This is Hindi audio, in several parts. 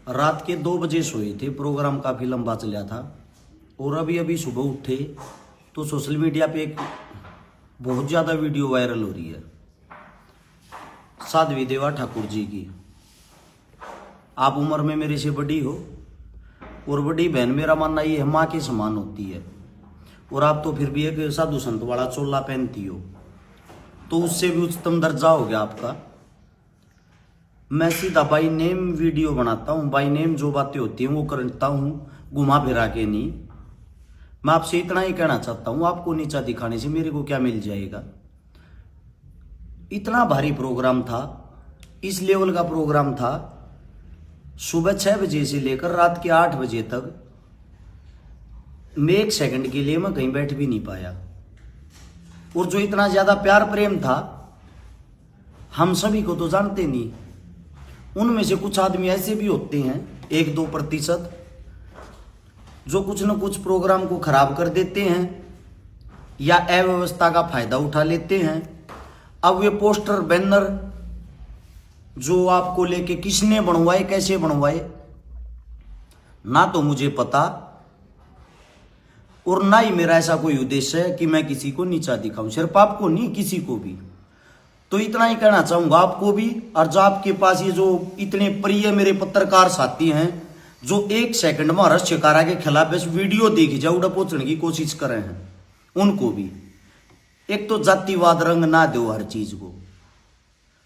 रात के 2 बजे सोए थे। प्रोग्राम काफ़ी लंबा चला था और अभी अभी सुबह उठे तो सोशल मीडिया पे एक बहुत ज़्यादा वीडियो वायरल हो रही है साध्वी देवा ठाकुर जी की। आप उम्र में मेरे से बड़ी हो और बड़ी बहन, मेरा मानना ये है माँ के समान होती है, और आप तो फिर भी एक साधु संत वाला चोला पहनती हो, तो उससे भी उच्चतम दर्जा हो गया आपका। मैं सीधा बाई नेम वीडियो बनाता हूँ, बाई नेम जो बातें होती हैं वो करता हूँ, घुमा फिरा के नहीं। मैं आपसे इतना ही कहना चाहता हूँ, आपको नीचा दिखाने से मेरे को क्या मिल जाएगा। इतना भारी प्रोग्राम था, इस लेवल का प्रोग्राम था। सुबह 6 बजे से लेकर रात के 8 बजे तक मैं 1 सेकंड के लिए मैं कहीं बैठ भी नहीं पाया। और जो इतना ज्यादा प्यार प्रेम था, हम सभी को तो जानते नहीं, उनमें से कुछ आदमी ऐसे भी होते हैं 1-2% जो कुछ न कुछ प्रोग्राम को खराब कर देते हैं या अव्यवस्था का फायदा उठा लेते हैं। अब ये पोस्टर बैनर जो आपको लेके किसने बनवाए, कैसे बनवाए, ना तो मुझे पता और ना ही मेरा ऐसा कोई उद्देश्य है कि मैं किसी को नीचा दिखाऊं, सिर्फ आपको नहीं किसी को भी। तो इतना ही कहना चाहूंगा आपको भी, और जो आपके पास ये जो इतने प्रिय मेरे पत्रकार साथी हैं जो 1 सेकंड में हर्ष शिकारा के खिलाफ इस वीडियो देख जाओ उड़ा पहुंचने की कोशिश कर रहे हैं, उनको भी एक तो जातिवाद रंग ना दो हर चीज को।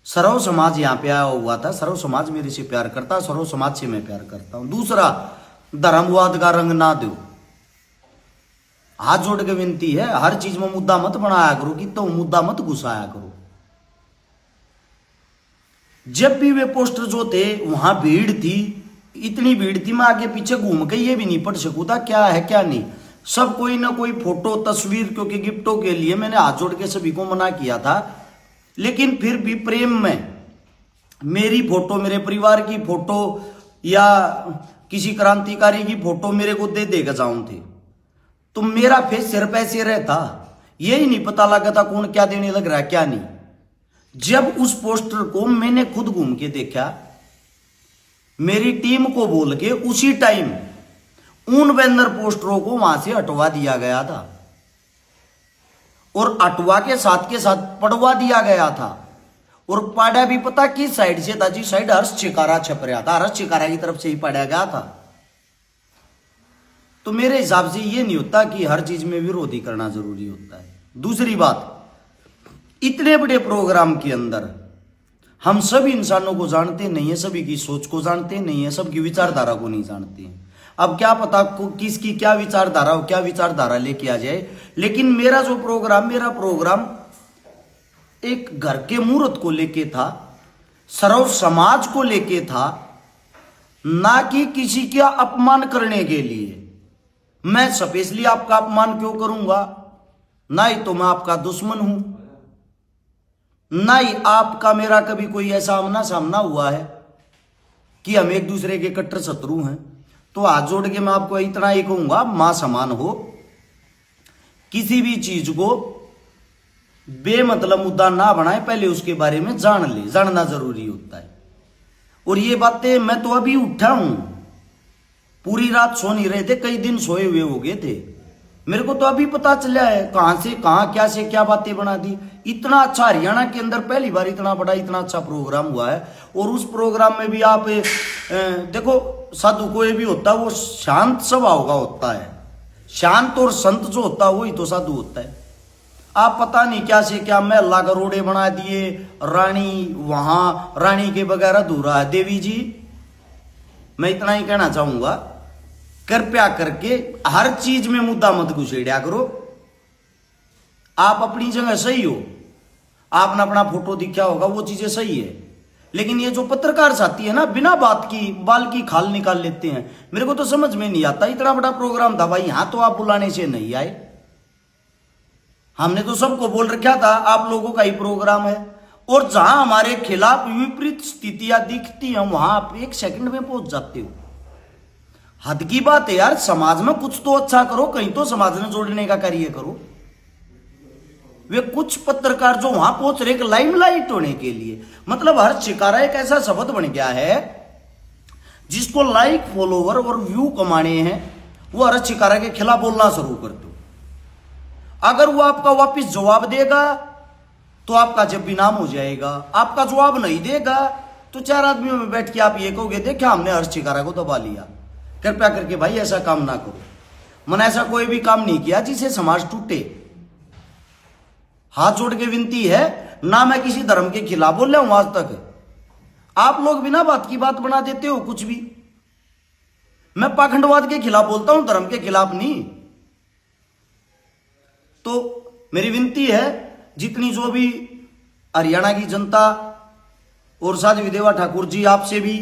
सर्व समाज यहाँ पे आया हुआ था, सर्व समाज मेरे से प्यार करता, सर्व समाज से मैं प्यार करता हूं। दूसरा, धर्मवाद का रंग ना दो। हाथ जोड़ के विनती है, हर चीज में मुद्दा मत बनाया करो कि तो मुद्दा मत घुसाया करो। जब भी वे पोस्टर जो थे वहां भीड़ थी, इतनी भीड़ थी मैं आगे पीछे घूम के ये भी नहीं पढ़ सकूं था क्या है क्या नहीं। सब कोई ना कोई फोटो तस्वीर, क्योंकि गिफ्टों के लिए मैंने हाथ जोड़ के सभी को मना किया था, लेकिन फिर भी प्रेम में मेरी फोटो, मेरे परिवार की फोटो या किसी क्रांतिकारी की फोटो मेरे को दे देगा जाऊं थे, तो मेरा फेस सिर्फ ऐसे रहता, यही नहीं पता लगा था कौन क्या देने लग रहा है क्या नहीं। जब उस पोस्टर को मैंने खुद घूम के देखा, मेरी टीम को बोल के उसी टाइम उन बैनर पोस्टरों को वहां से हटवा दिया गया था, और हटवा के साथ पढ़वा दिया गया था। और पाड़ा भी पता किस साइड से था, जिस साइड हर्ष शिकारा छप रहा था, हर्ष शिकारा की तरफ से ही पढ़ा गया था। तो मेरे हिसाब से ये नहीं होता कि हर चीज में विरोधी करना जरूरी होता है। दूसरी बात, इतने बड़े प्रोग्राम के अंदर हम सभी इंसानों को जानते नहीं है, सभी की सोच को जानते नहीं है, सबकी विचारधारा को नहीं जानते हैं। अब क्या पता किसकी क्या विचारधारा हो, क्या विचारधारा लेके आ जाए। लेकिन मेरा प्रोग्राम एक घर के मुहूर्त को लेके था, सर्व समाज को लेके था, ना कि किसी का अपमान करने के लिए। मैं स्पेशली आपका अपमान क्यों करूंगा? ना ही तो मैं आपका दुश्मन हूं, ना ही आपका मेरा कभी कोई ऐसा आमना सामना हुआ है कि हम एक दूसरे के कट्टर शत्रु हैं। तो हाथ जोड़ के मैं आपको इतना ही कहूंगा, मां समान हो, किसी भी चीज को बेमतलब मुद्दा ना बनाए, पहले उसके बारे में जान ले, जानना जरूरी होता है। और ये बातें मैं तो अभी उठा हूं, पूरी रात सो नहीं रहे थे, कई दिन सोए हुए हो गए थे, मेरे को तो अभी पता चला है कहां से कहां क्या से क्या बातें बना दी। इतना अच्छा हरियाणा के अंदर पहली बार इतना बड़ा इतना अच्छा प्रोग्राम हुआ है, और उस प्रोग्राम में भी आप देखो, साधु कोई भी होता है वो शांत स्वभाव का होता है, शांत और संत जो होता है वही तो साधु होता है। आप पता नहीं क्या से क्या महला का रोड़े बना दिए, रानी वहां, रानी के बगैर अधूरा है। देवी जी, मैं इतना ही कहना चाहूंगा, कृपया करके हर चीज में मुद्दा मत घुसेड़ा करो। आप अपनी जगह सही हो, आपने अपना फोटो दिखा होगा, वो चीजें सही है, लेकिन ये जो पत्रकार साथी है ना, बिना बात की बाल की खाल निकाल लेते हैं। मेरे को तो समझ में नहीं आता, इतना बड़ा प्रोग्राम था भाई, यहां तो आप बुलाने से नहीं आए। हमने तो सबको बोल रखा था आप लोगों का ही प्रोग्राम है, और जहां हमारे खिलाफ विपरीत स्थितियां दिखती हैं वहां आप 1 सेकंड में पहुंच जाते हो। हद की बात है यार, समाज में कुछ तो अच्छा करो, कहीं तो समाज में जोड़ने का कार्य करो। वे कुछ पत्रकार जो वहां पहुंच रहे लाइमलाइट होने के लिए, मतलब हर शिकारा एक ऐसा शब्द बन गया है जिसको लाइक फॉलोवर और व्यू कमाने हैं वो हर शिकारा के खिलाफ बोलना शुरू कर दो। अगर वो आपका वापस जवाब देगा तो आपका जब भी नाम हो जाएगा। आपका जवाब नहीं देगा तो 4 आदमियों में बैठ के आप ये कहोगे देखा हमने हर शिकारा को दबा लिया। कृपया करके भाई ऐसा काम ना करो। मैंने ऐसा कोई भी काम नहीं किया जिसे समाज टूटे। हाथ जोड़ के विनती है, ना मैं किसी धर्म के खिलाफ बोल रहा हूं आज तक। आप लोग बिना बात की बात बना देते हो कुछ भी। मैं पाखंडवाद के खिलाफ बोलता हूं, धर्म के खिलाफ नहीं। तो मेरी विनती है, जितनी जो भी हरियाणा की जनता और साध्वी देवा ठाकुर जी आपसे भी,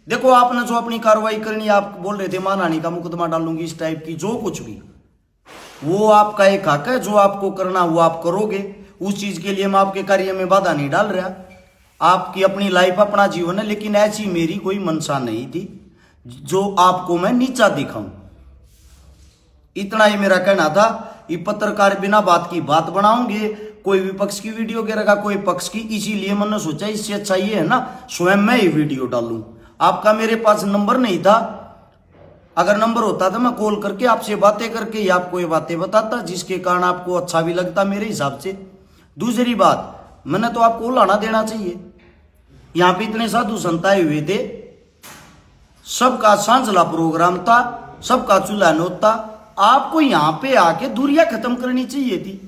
देखो आपने जो अपनी कार्रवाई करनी, आप बोल रहे थे मानहानि का मुकदमा डालूंगी इस टाइप की, जो कुछ भी वो आपका एक हक है। जो आपको करना वो आप करोगे। उस चीज के लिए मैं आपके कार्य में बाधा नहीं डाल रहा। आपकी अपनी लाइफ, अपना जीवन है, लेकिन ऐसी मेरी कोई मंशा नहीं थी जो आपको मैं नीचा दिखाऊं। इतना ही मेरा कहना था। ये पत्रकार बिना बात की बात बनाओगे, कोई विपक्ष की वीडियो करेगा, कोई पक्ष की। इसीलिए मैंने सोचा इससे अच्छा ये है ना स्वयं मैं ही वीडियो डालूं। आपका मेरे पास नंबर नहीं था। अगर नंबर होता तो मैं कॉल करके आपसे बातें करके या आपको ये बातें बताता, जिसके कारण आपको अच्छा भी लगता मेरे हिसाब से। दूसरी बात, मैंने तो आपको लाना देना चाहिए। यहां पे इतने साधु संत आए हुए थे, सबका सांझला प्रोग्राम था, सबका चूल्हा नोत था। आपको यहां पे आके दूरियां खत्म करनी चाहिए थी।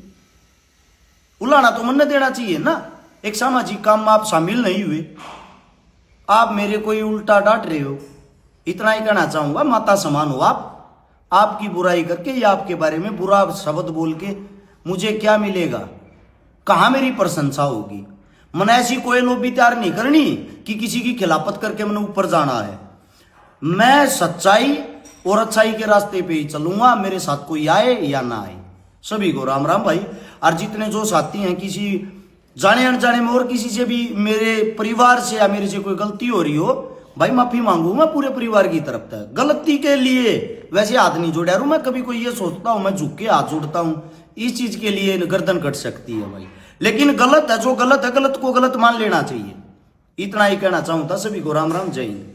उलाना तो मन देना चाहिए ना। एक सामाजिक काम में आप शामिल नहीं हुए, आप मेरे को उल्टा डांट रहे हो। इतना ही कहना चाहूंगा, माता समान हो आप। आपकी बुराई करके या आपके बारे में बुरा शब्द बोल के मुझे क्या मिलेगा? कहां मेरी प्रशंसा होगी? मैंने ऐसी कोई लोभी तैयार नहीं करनी कि किसी की खिलाफत करके मैंने ऊपर जाना है। मैं सच्चाई और अच्छाई के रास्ते पे ही चलूंगा, मेरे साथ कोई आए या ना आए। सभी को राम राम भाई। और जितने जो साथी हैं, किसी जाने अनजाने में और किसी से भी मेरे परिवार से या मेरे से कोई गलती हो रही हो, भाई माफी मांगू मैं पूरे परिवार की तरफ से। गलती के लिए वैसे हाथ नहीं जोड़ा मैं कभी। कोई ये सोचता हूं मैं झुक के हाथ जोड़ता हूं, इस चीज के लिए गर्दन कट सकती है भाई। लेकिन गलत है, जो गलत है गलत को गलत मान लेना चाहिए। इतना ही कहना चाहूं था। सभी को राम राम, जय हिंद।